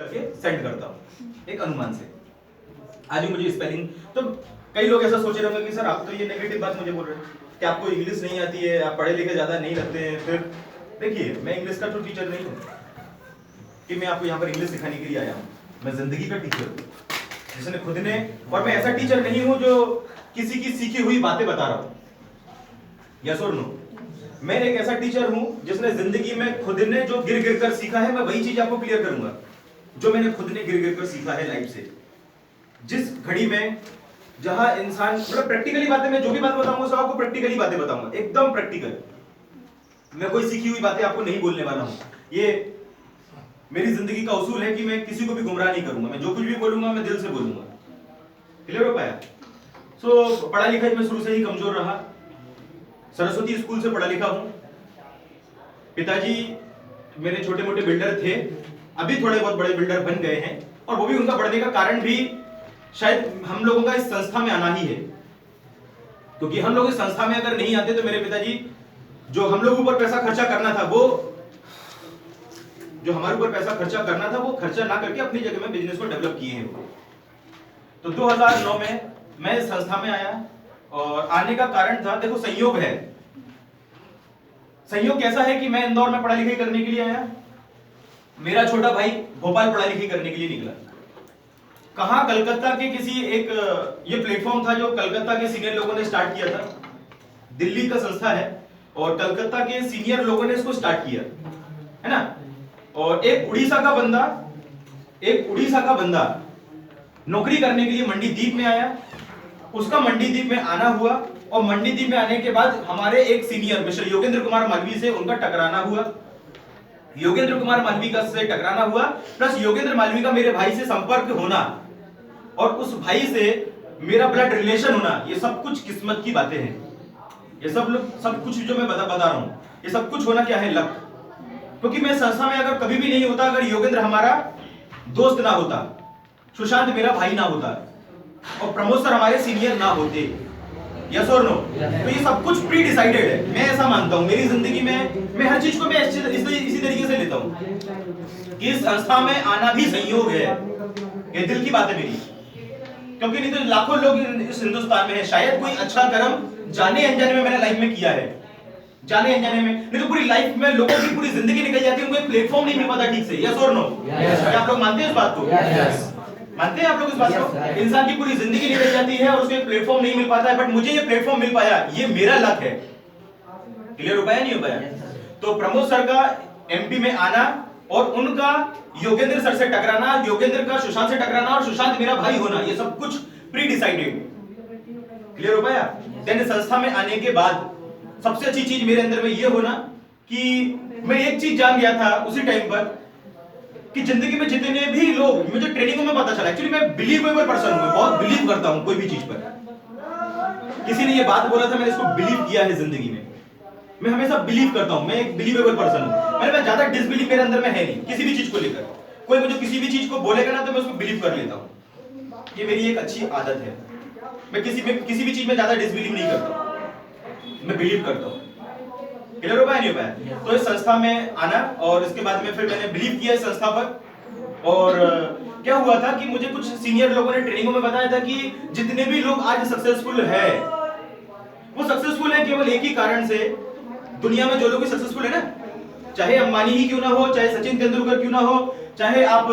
करके सेंड करता हूँ एक अनुमान से। आज भी मुझे स्पेलिंग, तो कई लोग ऐसा सोच रहे होंगे कि सर आप तो ये नेगेटिव बात मुझे बोल रहे हैं कि आपको इंग्लिश नहीं आती है, आप पढ़े लिखे ज्यादा नहीं लगते हैं। फिर देखिए, मैं इंग्लिश का तो टीचर नहीं हूँ कि मैं आपको यहाँ पर इंग्लिश सिखाने के लिए आया हूँ। मैं जिंदगी का टीचर हूँ जिसने खुद ने, और मैं ऐसा टीचर नहीं हूँ जो किसी की सीखी हुई बातें बता रहा हूँ। यस और नो? मैं एक ऐसा टीचर हूँ जिसने जिंदगी में खुद ने जो गिर गिर कर सीखा है, मैं वही चीज आपको क्लियर करूंगा जो मैंने खुद ने गिर गिर कर सीखा है लाइफ से। जिस घड़ी में जहां इंसान, मतलब प्रैक्टिकली बातें, मैं जो भी बात बताऊंगा सब आपको प्रैक्टिकली बातें बताऊंगा, एकदम प्रैक्टिकल। मैं कोई सीखी हुई बातें आपको नहीं बोलने वाला हूं। ये मेरी जिंदगी का उसूल है कि मैं किसी को भी गुमराह नहीं करूंगा। मैं जो कुछ भी बोलूंगा मैं दिल से बोलूंगा। क्लियर हो पाया? सो पढ़ा लिखा मैं शुरू से ही कमजोर रहा। सरस्वती स्कूल से पढ़ा लिखा हूं। पिताजी मेरे छोटे मोटे बिल्डर थे, अभी थोड़े बहुत बड़े बिल्डर बन गए हैं, और वो भी उनका बढ़ने का कारण भी शायद हम लोगों का इस संस्था में आना ही है। क्योंकि हम लोग इस संस्था में अगर नहीं आते तो मेरे पिताजी जो हम लोग ऊपर पैसा खर्चा करना था, वो जो हमारे ऊपर पैसा खर्चा करना था वो खर्चा ना करके अपनी जगह में बिजनेस को डेवलप किए हैं वो। तो 2009 में मैं इस संस्था में आया, और आने का कारण था, देखो संयोग है। संयोग कैसा है कि मैं इंदौर में पढ़ाई लिखाई करने के लिए आया, मेरा छोटा भाई भोपाल पढ़ाई लिखाई करने के लिए निकला। कहां? कलकत्ता के किसी एक, ये प्लेटफॉर्म था जो कलकत्ता के सीनियर लोगों ने स्टार्ट किया था। दिल्ली का संस्था है और कलकत्ता के सीनियर लोगों ने इसको स्टार्ट किया है ना। और एक उड़ीसा का बंदा नौकरी करने के लिए मंडीदीप में आया। उसका मंडीदीप में आना हुआ, और मंडीदीप में आने के बाद हमारे एक सीनियर मिस्टर योगेंद्र कुमार मालवी से उनका टकराना हुआ। योगेंद्र कुमार मालवी का से टकराना हुआ, प्लस योगेंद्र मालवी का मेरे भाई से संपर्क होना, और उस भाई से मेरा ब्लड रिलेशन होना, ये सब कुछ किस्मत की बातें हैं। ये सब कुछ जो मैं बता रहा हूं, ये सब कुछ होना क्या है? लक। क्योंकि मैं संस्था में अगर कभी भी नहीं होता, अगर योगेंद्र हमारा दोस्त ना होता, सुशांत मेरा भाई ना होता, और प्रमोद सर हमारे सीनियर ना होते, यस और नो? तो ये सब कुछ प्री डिसाइडेड है। मैं ऐसा मानता हूं, मेरी जिंदगी में मैं हर चीज को मैं इसी तरीके से लेता हूं कि इस संस्था में आना भी संयोग है। ये दिल की बात है मेरी, क्योंकि नहीं तो लाखों लोग इस हिंदुस्तान में है, शायद कोई अच्छा कर्म जाने अनजाने में मैंने लाइफ में किया है, जाने अनजाने में, नहीं तो पूरी लाइफ में लोगों की पूरी जिंदगी निकल जाती है, उनको एक प्लेटफॉर्म नहीं मिल पाता ठीक से। यस और नो? क्या आप लोग मानते हैं इस बात को? मानते हैं आप लोग इस बात को? इंसान की पूरी जिंदगी निकल जाती है और उसको एक प्लेटफॉर्म नहीं मिल पाता है, बट मुझे ये प्लेटफॉर्म मिल पाया, ये मेरा लक है। क्लियर हो पाया? नहीं हो पाया? तो प्रमोद सर का एमपी में आना, और उनका योगेंद्र सर से टकराना, योगेंद्र का सुशांत से टकराना, और सुशांत मेरा भाई होना, ये सब कुछ प्री डिसाइडेड। क्लियर हो पाया? देन संस्था में आने के बाद सबसे अच्छी चीज मेरे अंदर में ये होना कि मैं एक चीज जान गया था उसी टाइम पर कि जिंदगी में जितने भी लोग, मुझे ट्रेनिंगों में पता चला, एक्चुअली मैं बिलीवेबल पर्सन हूं, बहुत बिलीव करता हूं कोई भी चीज पर। किसी ने ये बात बोला था, मैंने इसको बिलीव किया है जिंदगी में। मैं हमेशा बिलीव करता हूं, मैं एक बिलीवेबल पर्सन हूं। मैं ज्यादा डिसबिलीव मेरे अंदर में है नहीं किसी भी चीज को लेकर। कोई मुझे किसी भी चीज को बोलेगा ना तो मैं उसको बिलीव कर लेता हूं। ये मेरी एक अच्छी आदत है। मैं किसी भी चीज में ज्यादा डिसबिलीव नहीं करता, मैं बिलीव करता हूं। क्लियर हो पाया? नहीं हो पाया? तो इस संस्था में आना, और इसके बाद में फिर मैंने बिलीव किया इस संस्था पर। और क्या हुआ था कि मुझे कुछ सीनियर लोगों ने ट्रेनिंगों में बताया था कि जितने भी लोग आज सक्सेसफुल है, वो सक्सेसफुल है केवल एक ही कारण से। दुनिया में जो लोग भी सक्सेसफुल है ना, चाहे अंबानी ही क्यों ना हो, चाहे सचिन तेंदुलकर क्यों ना हो, चाहे आप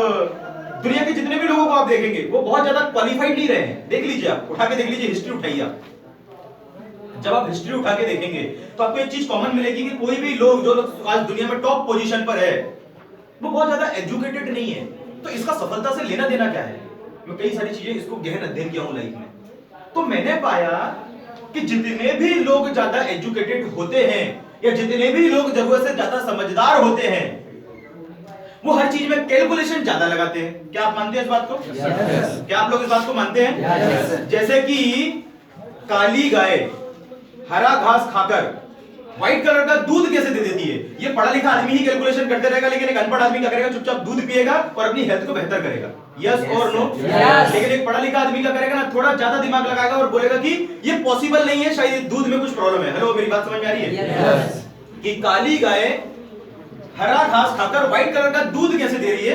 दुनिया के जितने भी लोगों को आप देखेंगे, वो बहुत ज्यादा क्वालिफाइड नहीं रहे हैं। देख लीजिए, आप उठा के देख लीजिए, हिस्ट्री उठाइए आप। जब आप हिस्ट्री उठा के देखेंगे तो आपको एक चीज कॉमन मिलेगी कि कोई भी लोग जो लोग आज दुनिया में टॉप पोजीशन पर है, वो बहुत ज्यादा एजुकेटेड नहीं है। तो इसका सफलता से लेना देना क्या है? मैं कई सारी चीजें इसको गहन अध्ययन किया हूं लाइफ में, तो मैंने पाया कि जितने भी लोग ज्यादा एजुकेटेड होते हैं, या जितने भी लोग जरूरत से ज्यादा समझदार होते हैं, वो हर चीज में कैलकुलेशन ज्यादा लगाते हैं। क्या आप मानते हैं इस बात को? क्या आप लोग इस बात को मानते हैं? जैसे कि काली गाय हरा घास खाकर व्हाइट कलर का दूध कैसे दे देती है, ये पढ़ा लिखा आदमी ही कैलकुलेशन करते रहेगा, लेकिन एक अनपढ़ आदमी क्या करेगा? चुपचाप दूध पिएगा और अपनी हेल्थ को बेहतर करेगा। यस और नो? लेकिन एक पढ़ा लिखा आदमी क्या करेगा ना, थोड़ा ज्यादा दिमाग लगाएगा और बोलेगा कि ये पॉसिबल नहीं है, शायद दूध में कुछ प्रॉब्लम है। हेलो, मेरी बात समझ में आ रही है? कि काली गाय हरा घास खाकर व्हाइट कलर का दूध कैसे दे रही है,